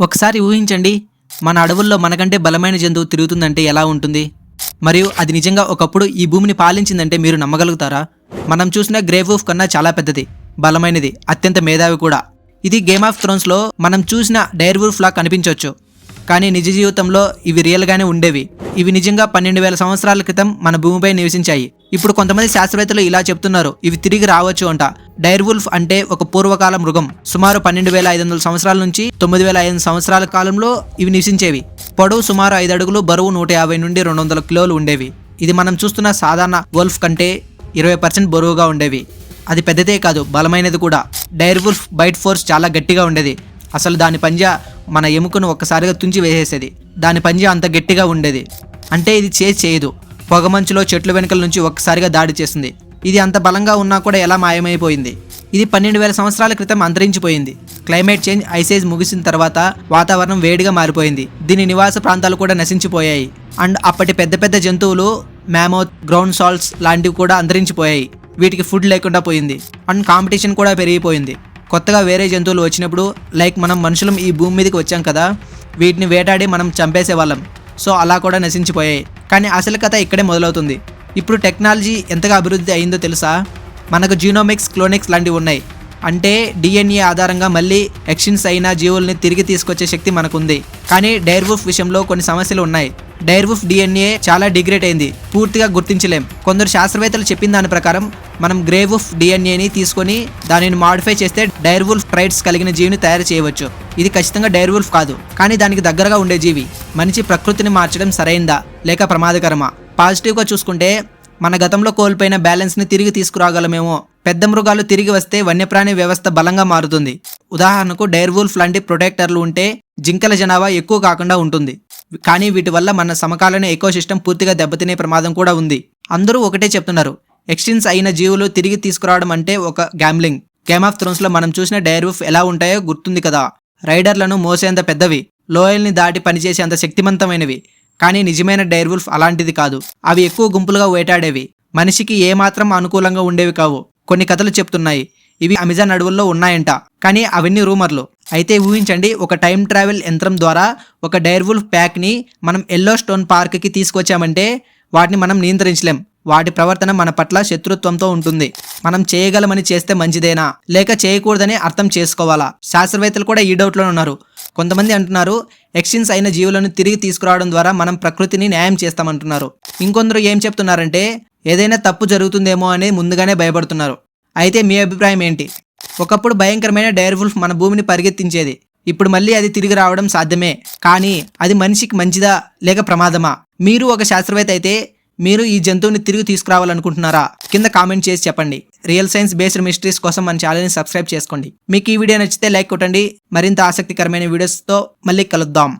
ఒకసారి ఊహించండి, మన అడవుల్లో మనకంటే బలమైన జంతువు తిరుగుతుందంటే ఎలా ఉంటుంది? మరియు అది నిజంగా ఒకప్పుడు ఈ భూమిని పాలించిందంటే మీరు నమ్మగలుగుతారా? మనం చూసిన గ్రే వూల్ఫ్ కన్నా చాలా పెద్దది, బలమైనది, అత్యంత మేధావి కూడా. ఇది గేమ్ ఆఫ్ థ్రోన్స్లో మనం చూసిన డైర్ వూల్ఫ్ లా కనిపించవచ్చు, కానీ నిజ జీవితంలో ఇవి రియల్గానే ఉండేవి. ఇవి నిజంగా 12,000 సంవత్సరాల క్రితం మన భూమిపై నివసించాయి. ఇప్పుడు కొంతమంది శాస్త్రవేత్తలు ఇలా చెప్తున్నారు, ఇవి తిరిగి రావచ్చు అంట. డైర్ వూల్ఫ్ అంటే ఒక పూర్వకాల మృగం. సుమారు 12,500 సంవత్సరాల నుంచి 9,500 సంవత్సరాల కాలంలో ఇవి నివసించేవి. పొడవు సుమారు 5 అడుగులు, బరువు 150 నుండి 200 కిలోలు ఉండేవి. ఇది మనం చూస్తున్న సాధారణ వూల్ఫ్ కంటే 20% బరువుగా ఉండేవి. అది పెద్దదే కాదు, బలమైనది కూడా. డైర్ వూల్ఫ్ బైట్ ఫోర్స్ చాలా గట్టిగా ఉండేది. అసలు దాని పంజా మన ఎముకను ఒక్కసారిగా తుంచి వేసేసేది. దాని పంజా అంత గట్టిగా ఉండేది. అంటే ఇది చేయదు. పొగమంచులో చెట్ల వెనుకల నుంచి ఒక్కసారిగా దాడి చేసింది. ఇది అంత బలంగా ఉన్నా కూడా ఎలా మాయమైపోయింది? ఇది 12,000 సంవత్సరాల క్రితం అంతరించిపోయింది. క్లైమేట్ చేంజ్, ఐసేజ్ ముగిసిన తర్వాత వాతావరణం వేడిగా మారిపోయింది. దీని నివాస ప్రాంతాలు కూడా నశించిపోయాయి. అండ్ అప్పటి పెద్ద పెద్ద జంతువులు, మ్యామోత్, గ్రౌండ్ సాల్ట్స్ లాంటివి కూడా అంతరించిపోయాయి. వీటికి ఫుడ్ లేకుండా పోయింది. అండ్ కాంపిటీషన్ కూడా పెరిగిపోయింది. కొత్తగా వేరే జంతువులు వచ్చినప్పుడు, లైక్ మనం మనుషులం ఈ భూమి మీదకి వచ్చాం కదా, వీటిని వేటాడి మనం చంపేసేవాళ్ళం. సో అలా కూడా నశించిపోయాయి. కానీ అసలు కథ ఇక్కడే మొదలవుతుంది. ఇప్పుడు టెక్నాలజీ ఎంతగా అభివృద్ధి అయిందో తెలుసా? మనకు జీనోమిక్స్, క్లోనిక్స్ లాంటివి ఉన్నాయి. అంటే డిఎన్ఏ ఆధారంగా మళ్ళీ ఎక్స్టింక్ట్ అయిన జీవుల్ని తిరిగి తీసుకొచ్చే శక్తి మనకుంది. కానీ డైర్ వూల్ఫ్ విషయంలో కొన్ని సమస్యలు ఉన్నాయి. డైర్ వూల్ఫ్ డిఎన్ఏ చాలా డిగ్రేడ్ అయింది, పూర్తిగా గుర్తించలేం. కొందరు శాస్త్రవేత్తలు చెప్పిన దాని ప్రకారం మనం గ్రే వూల్ఫ్ డిఎన్ఏని తీసుకొని దానిని మాడిఫై చేస్తే డైర్ వూల్ఫ్ ట్రైట్స్ కలిగిన జీవిని తయారు చేయవచ్చు. ఇది ఖచ్చితంగా డైర్ వూల్ఫ్ కాదు, కానీ దానికి దగ్గరగా ఉండే జీవి. మనిషి ప్రకృతిని మార్చడం సరైందా లేక ప్రమాదకరమా? పాజిటివ్గా చూసుకుంటే మన గతంలో కోల్పోయిన బ్యాలెన్స్ని తిరిగి తీసుకురాగలమేమో. పెద్ద మృగాలు తిరిగి వస్తే వన్యప్రాణి వ్యవస్థ బలంగా మారుతుంది. ఉదాహరణకు డైర్ వూల్ఫ్ లాంటి ప్రొటెక్టర్లు ఉంటే జింకల జనాభా ఎక్కువ కాకుండా ఉంటుంది. కానీ వీటి వల్ల మన సమకాలీన ఎకోసిస్టమ్ పూర్తిగా దెబ్బతినే ప్రమాదం కూడా ఉంది. అందరూ ఒకటే చెప్తున్నారు, ఎక్స్టింక్ట్ అయిన జీవులు తిరిగి తీసుకురావడం అంటే ఒక గ్యాంబ్లింగ్. గేమ్ ఆఫ్ థ్రోన్స్ లో మనం చూసిన డైర్ వూల్ఫ్ ఎలా ఉంటాయో గుర్తుంది కదా? రైడర్లను మోసేంత పెద్దవి, లోయల్ని దాటి పనిచేసేంత శక్తివంతమైనవి. కానీ నిజమైన డైర్ వూల్ఫ్ అలాంటిది కాదు. అవి ఎక్కువ గుంపులుగా వేటాడేవి, మనిషికి ఏమాత్రం అనుకూలంగా ఉండేవి కావు. కొన్ని కథలు చెప్తున్నాయి ఇవి అమెజాన్ అడవుల్లో ఉన్నాయంట, కానీ అవన్నీ రూమర్లు. అయితే ఊహించండి, ఒక టైం ట్రావెల్ యంత్రం ద్వారా ఒక డైర్ వూల్ఫ్ ప్యాక్ని మనం ఎల్లో స్టోన్ పార్క్కి తీసుకొచ్చామంటే వాటిని మనం నియంత్రించలేం. వాటి ప్రవర్తన మన పట్ల శత్రుత్వంతో ఉంటుంది. మనం చేయగలమని చేస్తే మంచిదేనా లేక చేయకూడదని అర్థం చేసుకోవాలా? శాస్త్రవేత్తలు కూడా ఈ డౌట్లో ఉన్నారు. కొంతమంది అంటున్నారు ఎక్స్టింక్ట్ అయిన జీవులను తిరిగి తీసుకురావడం ద్వారా మనం ప్రకృతిని న్యాయం చేస్తామంటున్నారు. ఇంకొందరు ఏం చెప్తున్నారంటే ఏదైనా తప్పు జరుగుతుందేమో అని ముందుగానే భయపడుతున్నారు. అయితే మీ అభిప్రాయం ఏంటి? ఒకప్పుడు భయంకరమైన డైర్ వూల్ఫ్ మన భూమిని పరిగెత్తించేది. ఇప్పుడు మళ్ళీ అది తిరిగి రావడం సాధ్యమే, కానీ అది మనిషికి మంచిదా లేక ప్రమాదమా? మీరు ఒక శాస్త్రవేత్త అయితే మీరు ఈ జంతువుని తిరిగి తీసుకురావాలనుకుంటున్నారా? కింద కామెంట్ చేసి చెప్పండి. రియల్ సైన్స్ బేస్డ్ మిస్టరీస్ కోసం మన ఛానల్ని సబ్స్క్రైబ్ చేసుకోండి. మీకు ఈ వీడియో నచ్చితే లైక్ కొట్టండి. మరింత ఆసక్తికరమైన వీడియోస్తో మళ్ళీ కలుద్దాం.